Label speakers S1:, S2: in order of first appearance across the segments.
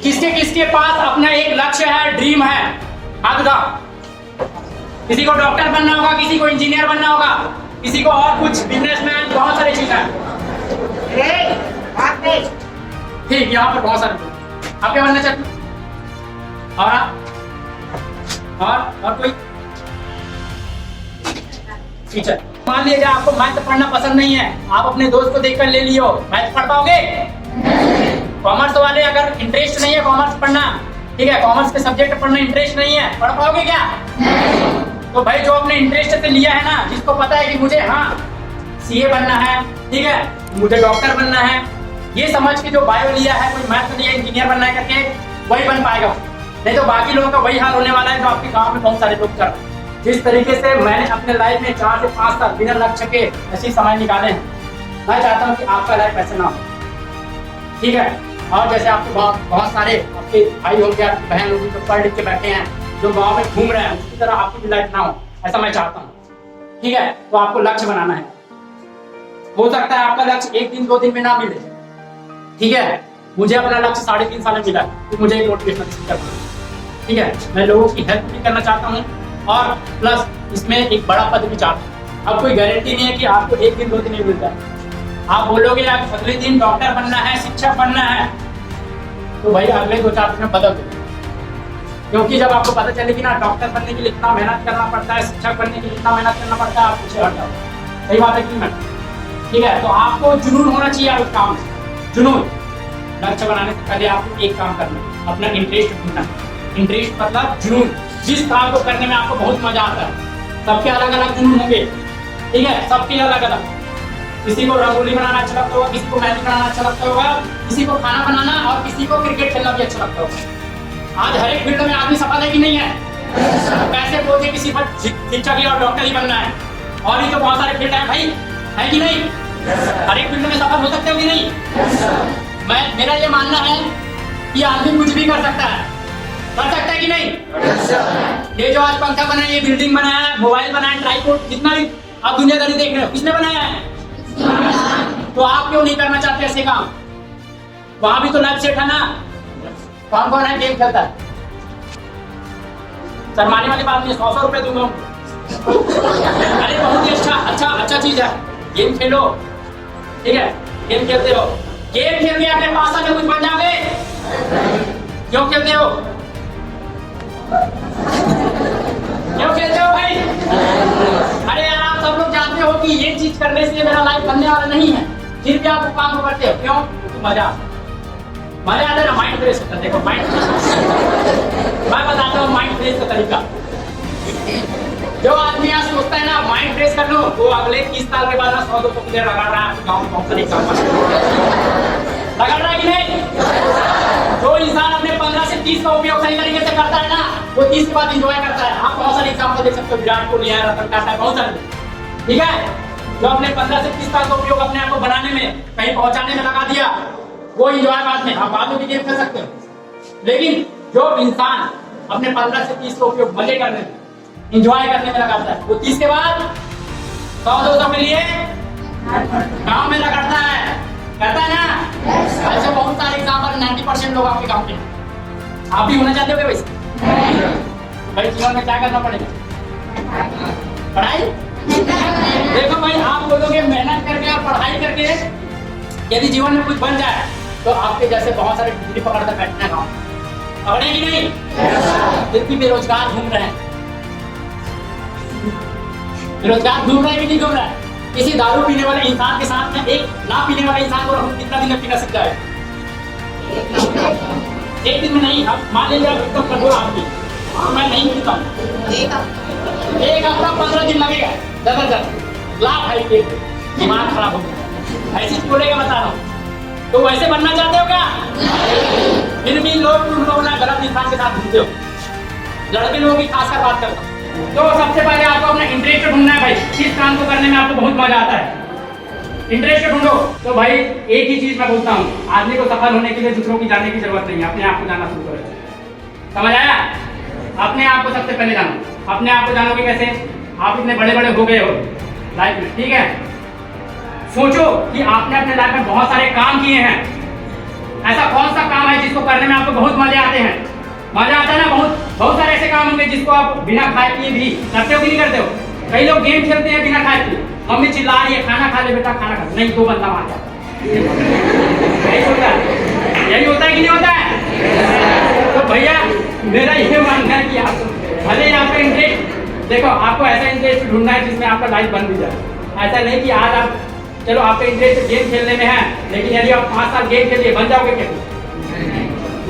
S1: किसके किसके पास अपना एक लक्ष्य है, ड्रीम है? हाथ उठाओ। किसी को डॉक्टर बनना होगा, किसी को इंजीनियर बनना होगा, किसी को और कुछ बिजनेसमैन, बहुत सारी चीजें हैं। ठीक, यहाँ पर बहुत सारे लोग। आप क्या बनना चाहते हैं? और आप? और कोई? टीचर। मान लीजिए आपको मैथ पढ़ना पसंद नहीं है, आप अपने दोस्त को देखकर ले लियो, मैथ पढ़ पाओगे? कॉमर्स वाले अगर इंटरेस्ट नहीं है कॉमर्स पढ़ना, ठीक है, कॉमर्स के सब्जेक्ट पढ़ना इंटरेस्ट नहीं है, पढ़ पाओगे क्या? तो भाई जो अपने इंटरेस्ट से लिया है ना, जिसको पता है कि मुझे हाँ सीए बनना है, ठीक है, मुझे डॉक्टर बनना है, ये समझ के जो बायो लिया है, कोई मैथ लिया इंजीनियर बनना है करके, वही बन पाएगा। नहीं तो बाकी लोगों का वही हाल होने वाला है जो आपके गांव में बहुत सारे लोग कर रहे हैं। जिस तरीके से मैंने अपने लाइफ में 4 से 5 साल बिना लक्ष्य के ऐसे समय निकाले हैं, मैं चाहता हूँ कि आपका लाइफ ऐसे ना हो, ठीक है। और जैसे आपके बहुत सारे आपके भाई होंगे, आपकी बहन होगी जो पढ़ लिख के बैठे हैं, जो गाँव में घूम रहे हैं, उसी तरह आपकी भी लाइफ ना हो, ऐसा मैं चाहता हूँ, ठीक है। तो आपको लक्ष्य बनाना है। हो सकता है आपका लक्ष्य 1 दिन 2 दिन में ना मिले, ठीक है। मुझे अपना लक्ष्य 3.5 साल में मिला, तो मुझे एक मोटिवेशनल स्पीकर बनना, ठीक है। मैं लोगों की हेल्प भी करना चाहता हूँ और प्लस इसमें एक बड़ा पद भी चाहता हूँ। अब कोई गारंटी नहीं है कि आपको 1 दिन 2 दिन में मिल जाए। आप बोलोगे आप अगले दिन डॉक्टर बनना है, शिक्षक बनना है, तो भाई अगले 2-4 दिन में बदल दो। क्योंकि जब आपको पता चले कि ना डॉक्टर बनने के लिए इतना मेहनत करना पड़ता है, शिक्षक बनने के लिए इतना मेहनत करना पड़ता है, आप पीछे हट जाओ। सही बात है कि नहीं? ठीक है, तो आपको जुनून होना चाहिए उस काम में। जुनून। लक्ष्य बनाने से पहले आपको एक काम करना है, अपना इंटरेस्ट ढूंढना। इंटरेस्ट मतलब जुनून, जिस काम को करने में आपको बहुत मजा आता है। सबके अलग अलग जुनून होंगे, ठीक है, सबके अलग अलग। किसी को रंगोली बनाना अच्छा लगता होगा, किसी को मेहंदी बनाना अच्छा लगता होगा, किसी को खाना बनाना और किसी को क्रिकेट खेलना भी अच्छा लगता होगा। आज हर एक फील्ड में आदमी सफल है कि नहीं है? कैसे बोलते किसी को शिक्षक और डॉक्टर ही बनना है, और भी तो बहुत सारे फील्ड है भाई, है कि नहीं? हर एक फील्ड में सफल हो सकते हो कि नहीं? मेरा ये मानना है कि आदमी कुछ भी कर सकता है कि नहीं? ये जो आज पंखा बना है, ये बिल्डिंग बना है, मोबाइल बना है, ट्राइपॉड, जितना भी आप दुनियादारी देख रहे हो, किसने बनाया है? तो आप क्यों नहीं करना चाहते ऐसे काम? वहां भी तो लाइफ सेट है ना। कौन कौन है गेम खेलता है? शर्माने वाली बात नहीं, 100 रुपए दूंगा। अरे बहुत ही अच्छा चीज है, गेम खेलो, ठीक है, गेम खेलते रहो। गेम खेल के अपने पास आके कुछ बन जाओगे? क्यों खेलते हो? क्यों खेलते हो भाई? अरे यार आप सब लोग जानते हो कि ये चीज करने से मेरा लाइफ बनने वाला नहीं है, फिर भी आप वो काम को करते हो। क्यों? क्योंकि मजा आता है ना, माइंड फ्रेश होता है। देखो माइंड मैं बताता हूँ माइंड फ्रेश का तरीका। जो आदमी यहाँ सोचता है ना माइंड फ्रेश कर लो, वो अगले 30 साल के बाद ना 100-200 प्लेयर लगा रहा है आपके गाँव में, बहुत सारे लगा रहा है कि नहीं? जो इंसान अपने 15 से 30 का उपयोग सही तरीके से करता है ना, वो 30 के बाद एंजॉय करता है। आप बहुत सारे एग्जाम्पल देख सकते हो, विराट कोहली है, रतन टाटा है, बहुत सारे, ठीक है। जो अपने 15 से 30 साल का उपयोग अपने आप को बनाने में, कहीं पहुंचाने में लगा दिया, वो एंजॉय बाद में, आप बाद में भी गेम खेल सकते हो। लेकिन जो इंसान अपने 15 से 30 का उपयोग मजे करने में, एंजॉय करने में लगाता है, वो 30 के बाद 100-200 के लिए गाँव में रगड़ता है, करता है ना। ऐसे बहुत सारे एग्जाम्पल, 90% लोग आपके गाँव के हैं। आप भी होना चाहते हो वैसे? भाई जीवन में क्या करना पड़ेगा? पढ़ाई। देखो भाई, आप बोलोगे मेहनत करके और पढ़ाई करके यदि जीवन में कुछ बन जाए, तो आपके जैसे बहुत सारे डिग्री पकड़कर बैठना है गाँव में, पकड़े कि नहीं? फिर भी बेरोजगार घूम रहे हैं। बेरोजगार घूम रहे हैं कि नहीं घूम रहा है? किसी दारू पीने वाले इंसान के साथ में एक ना पीने वाले इंसान को हम कितना दिन में पीना सीख जाए? 1 दिन में नहीं। अब मान लीजिए आप एकदम कठोर आदमी, मैं नहीं पीता हूँ, 1 हफ्ता 15 दिन लगेगा जबरदस्त, लाभ है, दिमाग खराब हो गया, ऐसी बोलेगा, बता रहा हूँ। तो वैसे बनना चाहते हो क्या? फिर भी तुम लोग ना गलत इंसान के साथ घूमते हो। लड़के लोगों की खासकर बात करता हूँ। तो सबसे पहले आपको अपना इंटरेस्ट ढूंढना है भाई, किस काम को करने में आपको बहुत मजा आता है, इंटरेस्ट ढूंढो। तो भाई एक ही चीज मैं बोलता हूँ, आदमी को सफल होने के लिए दूसरों की जानने की जरूरत नहीं है, अपने आप को जानना शुरू करो। समझ आया? अपने आप को सबसे पहले जानो। अपने आप को जानोगे कैसे? आप इतने बड़े बड़े हो गए हो लाइफ में, ठीक है, सोचो कि आपने अपने लाइफ में बहुत सारे काम किए हैं, ऐसा कौन सा काम है जिसको करने में आपको बहुत मजे आते हैं? मजा आता है ना? बहुत सारे ऐसे काम होंगे जिसको आप बिना खाए पिए भी करते हो कि नहीं करते हो? कई लोग गेम खेलते हैं बिना खाए पिए, मम्मी चिल्ला रही है खाना खा ले बेटा, खाना खा, नहीं, 2 बंदा मार जाता यही होता है, यही होता है कि नहीं होता है? तो भैया मेरा ये मानना है कि आप भले ही आपका इंटरेस्ट, देखो आपको ऐसा इंटरेस्ट ढूंढना है जिसमें आपका लाइफ बन भी जाए। ऐसा नहीं कि आज आप, चलो आपका इंटरेस्ट गेम खेलने में है, लेकिन यदि आप 5 साल गेम खेलिए बन जाओगे क्या?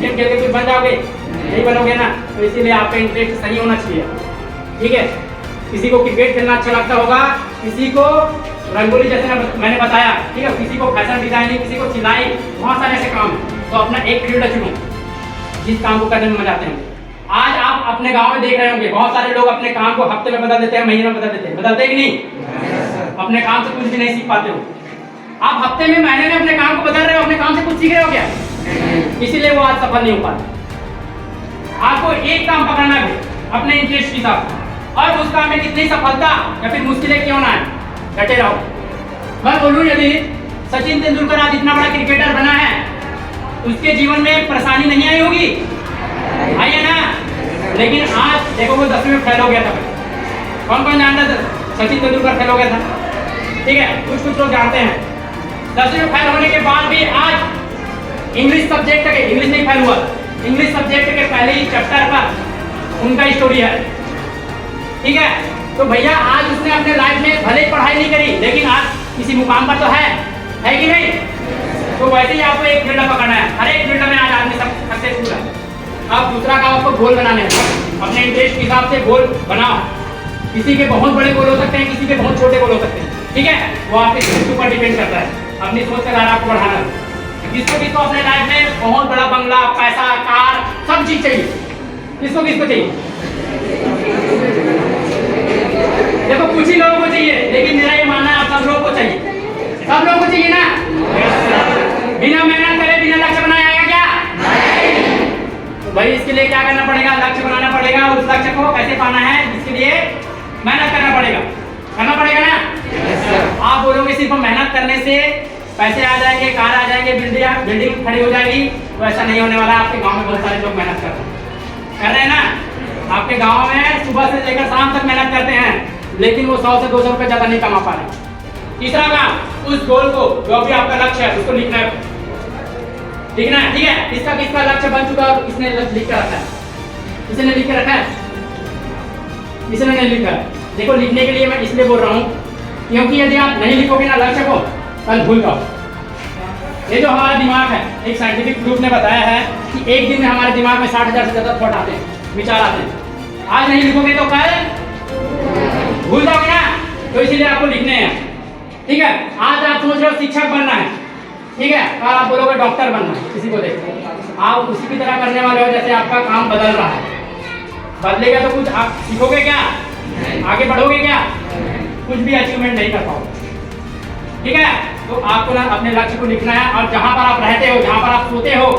S1: गेम खेल के कुछ बन जाओगे? नहीं बनोगे ना। तो इसीलिए आपका इंटरेस्ट सही होना चाहिए, ठीक है? किसी को क्रिकेट खेलना अच्छा लगता होगा, किसी को रंगोली, जैसे मैंने बताया, ठीक है, किसी को फैशन डिजाइनिंग, किसी को सिलाई, बहुत सारे ऐसे काम हैं। तो अपना एक फील्ड चुनो जिस काम को करने में मजा आते हैं। आज आप अपने गांव में देख रहे होंगे बहुत सारे लोग अपने काम को हफ्ते में बदल देते हैं, महीने में बदल देते हैं, बदलते हैं कि नहीं? अपने काम से कुछ भी नहीं सीख पाते हो। आप हफ्ते में, महीने में अपने काम को बदल रहे हो, अपने काम से कुछ सीख रहे हो क्या? इसीलिए वो आज सफल नहीं हो पाते। आपको एक काम पकड़ना है अपने इंटरेस्ट के हिसाब से, और उस काम में कितनी सफलता या फिर मुश्किलें क्यों ना है, डटे रहो। मैं बोलूं, यदि सचिन तेंदुलकर आज इतना बड़ा क्रिकेटर बना है, उसके जीवन में परेशानी नहीं आई होगी? आई है ना? लेकिन आज देखो वो 10वीं में फेल हो गया था। कौन कौन जानता था सचिन तेंदुलकर फेल हो गया था? ठीक है, कुछ लोग जानते हैं। 10वीं में फेल होने के बाद भी आज इंग्लिश सब्जेक्ट के, इंग्लिश नहीं फेल हुआ, इंग्लिश सब्जेक्ट के पहले ही चैप्टर पर उनका स्टोरी है, ठीक है? तो भैया आज उसने अपने लाइफ में भले ही पढ़ाई नहीं करी, लेकिन आज किसी मुकाम पर तो है कि नहीं? तो वैसे ही आपको एक फील्ड पकड़ना है, हर एक फील्ड में आज आदमी सक्सेसफुल है। अब दूसरा काम आपको गोल बनाने हैं, अपने इंटरेस्ट के हिसाब से गोल बनाओ। किसी के बहुत बड़े गोल हो सकते हैं, किसी के बहुत छोटे गोल हो सकते हैं, ठीक है? वो आपके सोच पर डिपेंड करता है, अपनी सोच का दायरा आपको बढ़ाना है। किसको अपने लाइफ में बहुत बड़ा बंगला, पैसा, कार, सब चीज चाहिए, किसको चाहिए? देखो कुछ ही लोगों को चाहिए, लेकिन मेरा ये मानना है आप सब लोगों को चाहिए, सब लोगों को चाहिए ना? बिना मेहनत करे, बिना लक्ष्य बनाए आएगा क्या? तो भाई इसके लिए क्या करना पड़ेगा? लक्ष्य बनाना पड़ेगा। उस लक्ष्य को कैसे पाना है, इसके लिए मेहनत करना पड़ेगा ना? आप बोलोगे सिर्फ मेहनत करने से पैसे आ जाएंगे, कार आ जाएंगे, बिल्डिंग खड़ी हो जाएगी, तो ऐसा नहीं होने वाला। आपके गांव में बहुत सारे लोग मेहनत कर रहे हैं ना? आपके गांव में सुबह से लेकर शाम तक मेहनत करते हैं, लेकिन वो 100 से 200 रुपए ज्यादा नहीं कमा पा रहे। तीसरा काम, उस गोल को, जो भी आपका लक्ष्य है, उसको लिखना है, ठीक है? इसका किसका लक्ष्य बन चुका है, इसने लिख कर रखा है, इसने लिख कर रखा है, इसने नहीं लिखा है। देखो लिखने के लिए मैं इसलिए बोल रहा हूँ, क्योंकि यदि आप नहीं लिखोगे ना लक्ष्य को, कल भूल जाओ। ये जो हमारा दिमाग है, एक साइंटिफिक ग्रुप ने बताया है कि एक दिन में हमारे दिमाग में 60,000 से ज्यादा थॉट आते हैं, विचार आते हैं। आज नहीं लिखोगे तो कल भूल जाओगे ना, तो इसीलिए आपको लिखने हैं, ठीक है? आज आप सोच रहे हो शिक्षक बनना है, ठीक है? और आप बोलोगे डॉक्टर बनना है, किसी को देखो आप उसी की तरह करने वाले हो जैसे आपका काम बदल रहा है। बदलेगा तो कुछ आप सीखोगे क्या? आगे बढ़ोगे क्या? कुछ भी अचीवमेंट नहीं कर पाओगे, ठीक है? तो आपको ना अपने लक्ष्य को लिखना है, और जहां पर आप रहते हो, जहां पर आप सोते हो,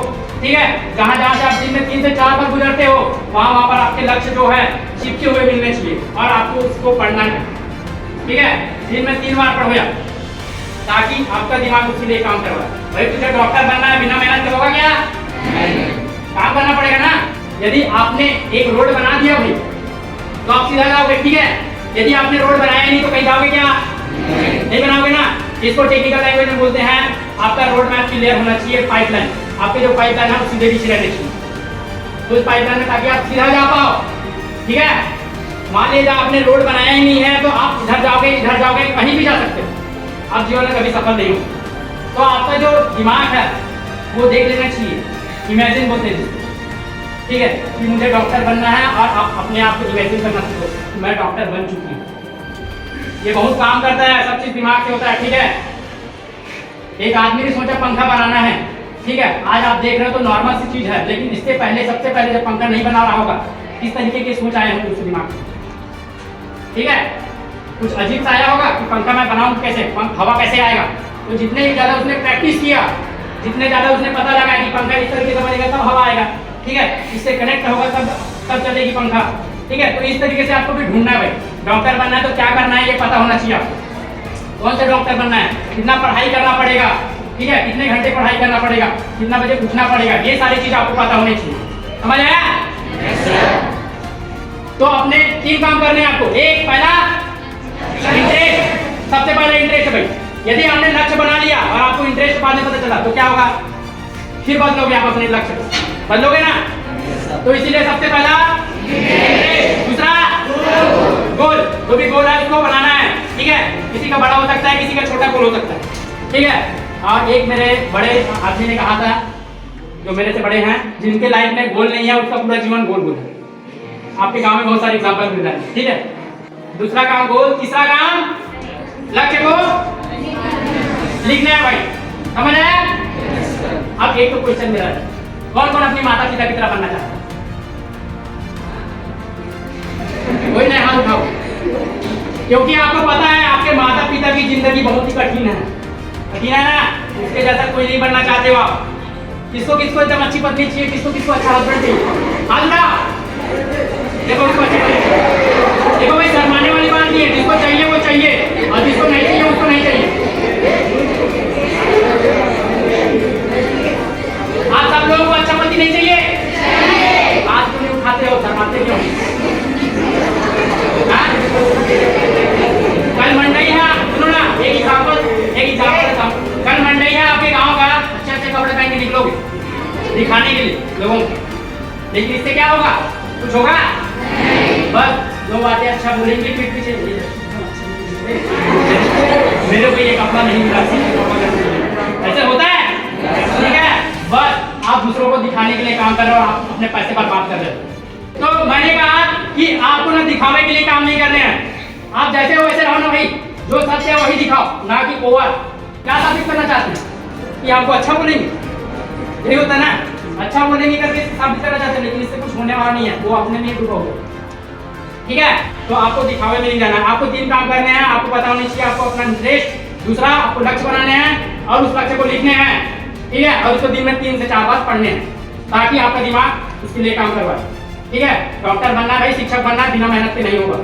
S1: ठीक है, जहां से आप दिन में 3 से 4 बार गुजरते हो, वहां पर आपके लक्ष्य जो है चिपके हुए मिलने चाहिए, और आपको उसको पढ़ना है, ठीक है? दिन में 3 बार पढ़ो, ताकि आपका दिमाग उसके लिए काम करवाए। भाई तुझे डॉक्टर बनना है, बिना मेहनत करोगे क्या? काम करना पड़ेगा ना। यदि आपने एक रोड बना दिया भाई, तो आप सीधा जाओगे, ठीक है? यदि आपने रोड बनाया नहीं तो कहीं जाओगे क्या? नहीं बनाओगे ना। इसको टेक्निकल लैंग्वेज में बोलते हैं, आपका रोड मैप क्लियर होना चाहिए, पाइपलाइन। आपके जो पाइपलाइन है वो सीधे पीछे रहने चाहिए, तो इस पाइपलाइन में, ताकि आप सीधा जा पाओ, ठीक है? मान लीजिए आपने रोड बनाया ही नहीं है, तो आप इधर जाओगे, कहीं भी जा सकते हो, आप जीवन में कभी सफल नहीं हो। तो आपका जो दिमाग है वो देख लेना चाहिए, इमेजिन बोलते हैं, ठीक है, कि मुझे डॉक्टर बनना है, और आप अपने आप को इमेजिन करना सीखो, मैं डॉक्टर बन चुकी हूँ। ये बहुत काम करता है, सब चीज दिमाग से होता है, ठीक है? एक आदमी ने सोचा पंखा बनाना है, ठीक है? आज आप देख रहे हो तो नॉर्मल सी चीज है, लेकिन इससे पहले, सबसे पहले जब पंखा नहीं बना रहा होगा, किस तरीके की सोच आए होंगे उसके दिमाग में, ठीक है? कुछ अजीब सा आया होगा कि पंखा मैं बनाऊं कैसे, हवा कैसे आएगा। तो जितने ज्यादा उसने प्रैक्टिस किया, जितने ज्यादा उसने पता लगा कि पंखा इस तरीके से बनेगा तब हवा आएगा, ठीक है? इससे कनेक्ट होगा तब चलेगी पंखा, ठीक है? तो इस तरीके से आपको भी ढूंढना है भाई। डॉक्टर बनना है तो क्या करना है ये पता होना चाहिए आपको। कौन सा डॉक्टर बनना है, कितना पढ़ाई करना पड़ेगा, ठीक है, कितने घंटे पढ़ाई करना पड़ेगा, कितना बजे उठना पड़ेगा, ये सारी चीज आपको पता होनी चाहिए। समझ आया? तो अपने 3 काम करने हैं आपको। एक, पहला इंटरेस्ट, सबसे पहले इंटरेस्ट भाई। यदि आपने लक्ष्य बना लिया और आपको इंटरेस्ट बाद में पता चला तो क्या होगा, फिर बदलोगे आप अपने लक्ष्य को, बदलोगे ना? तो इसीलिए सबसे पहला इंटरेस्ट, दूसरा गोल, जो भी गोल है उसको बनाना है, ठीक है। किसी का बड़ा हो सकता है, किसी का छोटा गोल हो सकता है, ठीक है। और एक मेरे बड़े आदमी ने कहा था, जो मेरे से बड़े हैं, जिनके लाइफ में गोल नहीं है उसका पूरा जीवन गोल गोल है। आपके गांव में बहुत सारे एग्जांपल मिल रहे हैं, ठीक है। दूसरा काम गोल, तीसरा काम लक्ष्य को लिखना है भाई, समझ आया? अब एक तो क्वेश्चन मेरा है, कौन कौन अपनी माता पिता की तरह बनना चाहता है? कोई नहीं, हाथ उठाओ। क्योंकि आपको पता है आपके माता पिता की जिंदगी बहुत ही कठिन है, कठिन है ना? उसके जैसा कोई नहीं बनना चाहते हो आप। किसको किसको एकदम अच्छी पत्नी चाहिए, किसको किसको अच्छा हस्बैंड चाहिए? हाथ उठाओ। देखो इसको अच्छी पत्नी, देखो भाई शर्माने वाली बात नहीं है, जिसको चाहिए वो चाहिए और जिसको नहीं चाहिए उसको नहीं चाहिए। आप सब लोगों को अच्छा पति नहीं चाहिए? हाथ क्यों नहीं उठाते हो, शर्माते क्यों? कल मंडई है, सुनो ना, एक एग्जांपल देता हूं। कल मंडई है आपके गांव का, अच्छे अच्छे कपड़े पहन के निकलोगे दिखाने के लिए लोगों को, लेकिन इससे क्या होगा, कुछ होगा? बस लोग आते अच्छा बोलेंगे, पीठ पीछे मेरे को ये कपड़ा नहीं मिला, ऐसे होता है, ठीक है। बस आप दूसरों को दिखाने के लिए काम कर रहे हो, आप अपने पैसे बर्बाद कर रहे हो। तो मैंने कहा कि आपको ना दिखावे के लिए काम नहीं करने हैं, आप जैसे हो वैसे रहो ना भाई, जो सत्य है वही दिखाओ, ना कि ओवर। क्या साबित करना चाहते हैं कि आपको अच्छा बोलेंगे, यही होता है ना, अच्छा बोलेंगे करके साबित करना चाहते हैं, लेकिन इससे कुछ होने वाला नहीं है, वो अपने में डूबा होगा, ठीक है। तो आपको दिखावे में नहीं जाना, आपको 3 काम करने हैं, आपको पता होनी चाहिए आपको अपना इंटरेस्ट, दूसरा आपको लक्ष्य बनाने हैं और उस लक्ष्य को लिखने हैं, ठीक है। और उसको दिन में 3 से 4 बार पढ़ने हैं, ताकि आपका दिमाग उसके लिए काम करवाए, ठीक है। डॉक्टर बनना भाई, शिक्षक बनना बिना मेहनत के नहीं होगा।